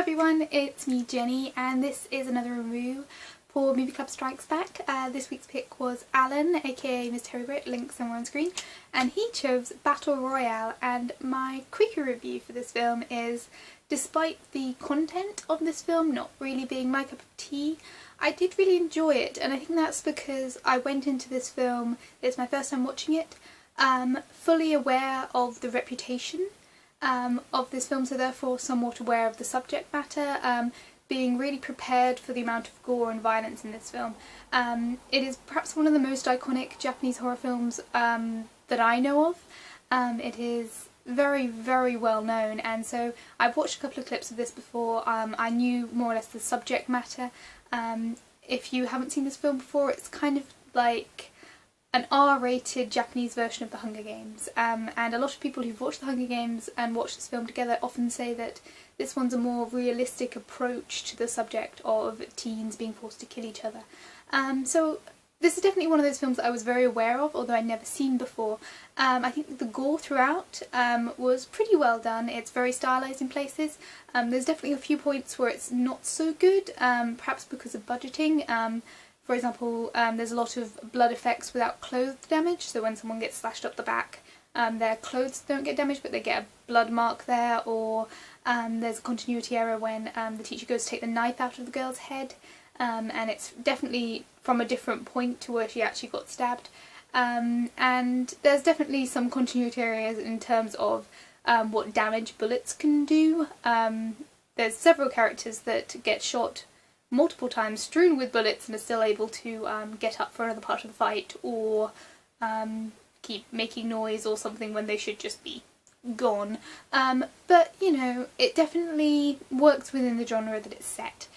everyone, it's me Jenny and this is another review for Movie Club Strikes Back. This week's pick was Alan, aka Mr. Terry Britt, link somewhere on screen, and he chose Battle Royale. And my quicker review for this film is, despite the content of this film not really being my cup of tea, I did really enjoy it, and I think that's because I went into this film, it's my first time watching it, fully aware of the reputation of this film, so therefore somewhat aware of the subject matter, being really prepared for the amount of gore and violence in this film. It is perhaps one of the most iconic Japanese horror films that I know of. It is very, very well known, and so I've watched a couple of clips of this before. I knew more or less the subject matter. If you haven't seen this film before, it's kind of like an R-rated Japanese version of The Hunger Games, and a lot of people who've watched The Hunger Games and watched this film together often say that this one's a more realistic approach to the subject of teens being forced to kill each other. So this is definitely one of those films that I was very aware of, although I'd never seen before. I think the gore throughout was pretty well done. It's very stylised in places. There's definitely a few points where it's not so good, perhaps because of budgeting. For example, there's a lot of blood effects without clothes damage, so when someone gets slashed up the back, their clothes don't get damaged but they get a blood mark there, or there's a continuity error when the teacher goes to take the knife out of the girl's head, and it's definitely from a different point to where she actually got stabbed. And there's definitely some continuity errors in terms of what damage bullets can do. There's several characters that get shot multiple times, strewn with bullets, and are still able to get up for another part of the fight, or keep making noise or something when they should just be gone. But, you know, it definitely works within the genre that it's set.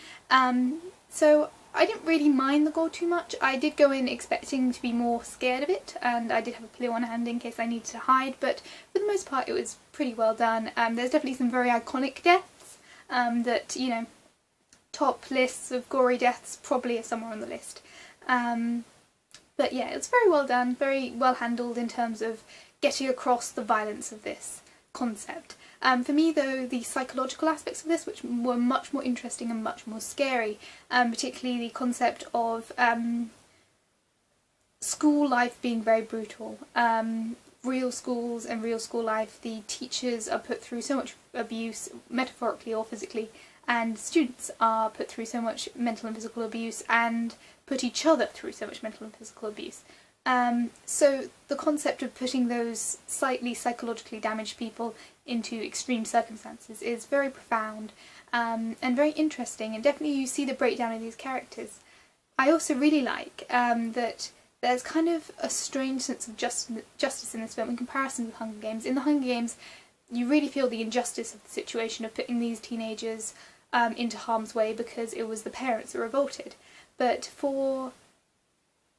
So I didn't really mind the gore too much. I did go in expecting to be more scared of it, and I did have a pillow on hand in case I needed to hide, but for the most part it was pretty well done. There's definitely some very iconic deaths that, you know, top lists of gory deaths probably are somewhere on the list. But yeah, it's very well done, very well handled in terms of getting across the violence of this concept. For me though, the psychological aspects of this, which were much more interesting and much more scary, particularly the concept of school life being very brutal. Real schools and real school life, the teachers are put through so much abuse, metaphorically or physically, and students are put through so much mental and physical abuse and put each other through so much mental and physical abuse. So the concept of putting those slightly psychologically damaged people into extreme circumstances is very profound and very interesting, and definitely you see the breakdown of these characters. I also really like that there's kind of a strange sense of justice in this film in comparison to The Hunger Games. In The Hunger Games you really feel the injustice of the situation of putting these teenagers into harm's way because it was the parents that revolted. But for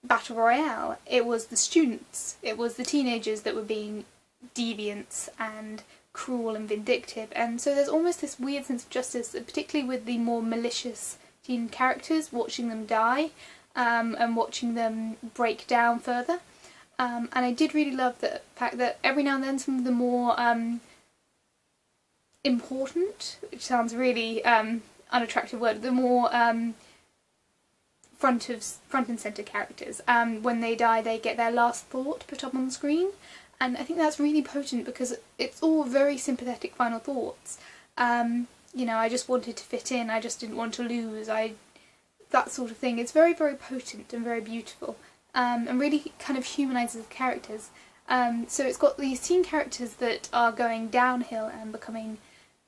Battle Royale, it was the students, it was the teenagers that were being deviants and cruel and vindictive, and so there's almost this weird sense of justice, particularly with the more malicious teen characters, watching them die and watching them break down further. And I did really love the fact that every now and then some of the more important, which sounds really unattractive word, the more front and centre characters, when they die they get their last thought put up on the screen, and I think that's really potent because it's all very sympathetic final thoughts. You know, I just wanted to fit in, I just didn't want to lose, that sort of thing. It's very, very potent and very beautiful, and really kind of humanises the characters. So it's got these teen characters that are going downhill and becoming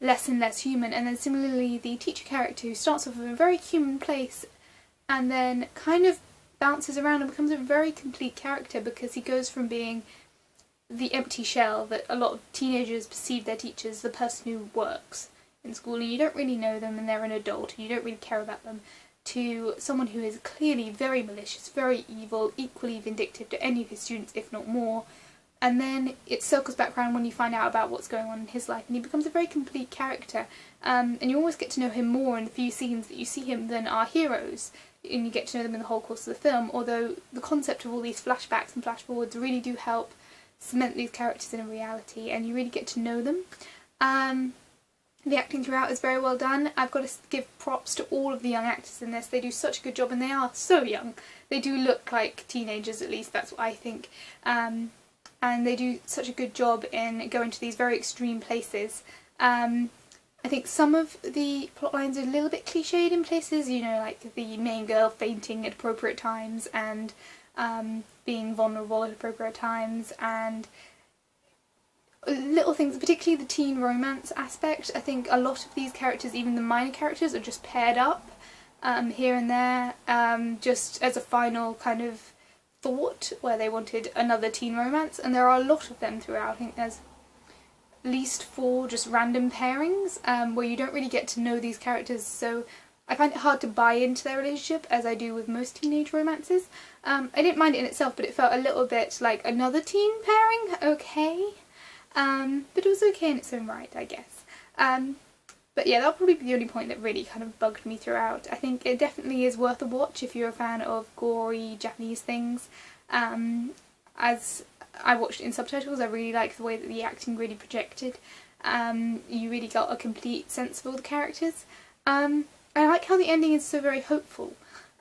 less and less human, and then similarly the teacher character who starts off in a very human place and then kind of bounces around and becomes a very complete character, because he goes from being the empty shell that a lot of teenagers perceive their teachers, the person who works in school and you don't really know them and they're an adult and you don't really care about them, to someone who is clearly very malicious, very evil, equally vindictive to any of his students if not more. And then it circles back around when you find out about what's going on in his life, and he becomes a very complete character. And you almost get to know him more in the few scenes that you see him than our heroes, and you get to know them in the whole course of the film, although the concept of all these flashbacks and flash forwards really do help cement these characters in a reality, and you really get to know them. The acting throughout is very well done. I've got to give props to all of the young actors in this. They do such a good job, and they are so young. They do look like teenagers, at least that's what I think. And they do such a good job in going to these very extreme places. I think some of the plot lines are a little bit cliched in places, you know, like the main girl fainting at appropriate times and being vulnerable at appropriate times, and little things, particularly the teen romance aspect. I think a lot of these characters, even the minor characters, are just paired up here and there, just as a final kind of thought where they wanted another teen romance, and there are a lot of them throughout. I think there's at least 4 just random pairings where you don't really get to know these characters, so I find it hard to buy into their relationship, as I do with most teenage romances. I didn't mind it in itself, but it felt a little bit like another teen pairing, okay. But it was okay in its own right, I guess. But yeah, that'll probably be the only point that really kind of bugged me throughout. I think it definitely is worth a watch if you're a fan of gory Japanese things. As I watched it in subtitles, I really liked the way that the acting really projected. You really got a complete sense of all the characters. I like how the ending is so very hopeful.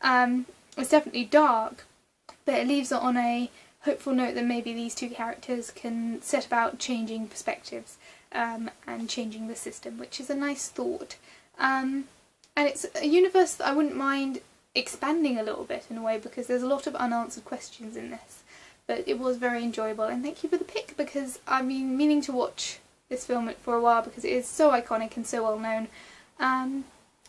It's definitely dark, but it leaves it on a hopeful note that maybe these 2 characters can set about changing perspectives and changing the system, which is a nice thought. And it's a universe that I wouldn't mind expanding a little bit in a way, because there's a lot of unanswered questions in this. But it was very enjoyable, and thank you for the pick, because I've been meaning to watch this film for a while because it is so iconic and so well known.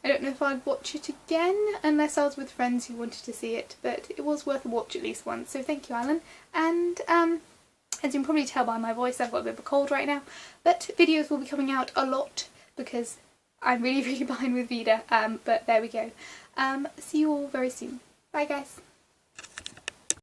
I don't know if I'd watch it again unless I was with friends who wanted to see it, but it was worth a watch at least once, so thank you, Alan. And as you can probably tell by my voice, I've got a bit of a cold right now, but videos will be coming out a lot because I'm really behind with VEDA, but there we go. See you all very soon. Bye guys.